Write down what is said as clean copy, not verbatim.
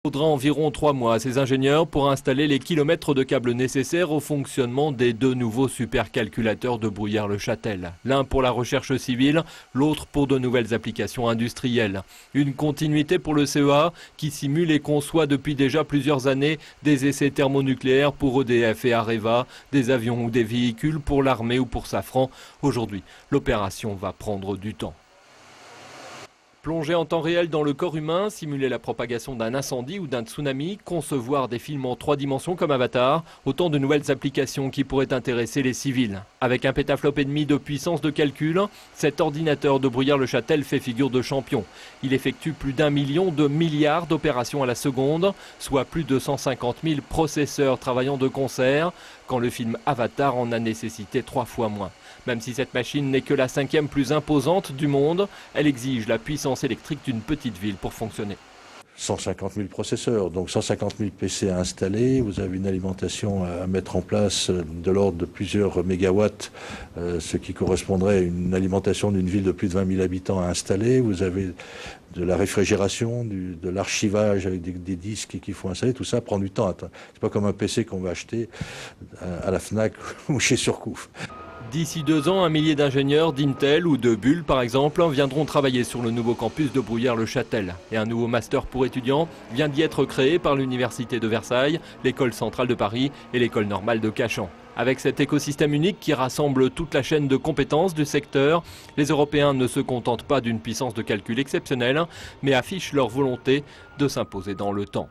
Il faudra environ 3 mois à ces ingénieurs pour installer les kilomètres de câbles nécessaires au fonctionnement des 2 nouveaux supercalculateurs de Bruyères-le-Châtel. L'un pour la recherche civile, l'autre pour de nouvelles applications industrielles. Une continuité pour le CEA qui simule et conçoit depuis déjà plusieurs années des essais thermonucléaires pour EDF et Areva, des avions ou des véhicules pour l'armée ou pour Safran. Aujourd'hui, l'opération va prendre du temps. Plonger en temps réel dans le corps humain, simuler la propagation d'un incendie ou d'un tsunami, concevoir des films en 3 dimensions comme Avatar, autant de nouvelles applications qui pourraient intéresser les civils. Avec un pétaflop et demi de puissance de calcul, cet ordinateur de Bruyères-le-Châtel fait figure de champion. Il effectue plus d'1 million de milliards d'opérations à la seconde, soit plus de 150 000 processeurs travaillant de concert, quand le film Avatar en a nécessité 3 fois moins. Même si cette machine n'est que la 5e plus imposante du monde, elle exige la puissance électrique d'une petite ville pour fonctionner. 150 000 processeurs, donc 150 000 PC à installer, vous avez une alimentation à mettre en place de l'ordre de plusieurs mégawatts, ce qui correspondrait à une alimentation d'une ville de plus de 20 000 habitants à installer. Vous avez de la réfrigération, de l'archivage avec des disques qu'il faut installer, tout ça prend du temps. C'est pas comme un PC qu'on va acheter à la Fnac ou chez Surcouf. D'ici 2 ans, 1 millier d'ingénieurs d'Intel ou de Bull, par exemple, viendront travailler sur le nouveau campus de Bruyères-le-Châtel. Et un nouveau master pour étudiants vient d'y être créé par l'Université de Versailles, l'École centrale de Paris et l'École normale de Cachan. Avec cet écosystème unique qui rassemble toute la chaîne de compétences du secteur, les Européens ne se contentent pas d'une puissance de calcul exceptionnelle, mais affichent leur volonté de s'imposer dans le temps.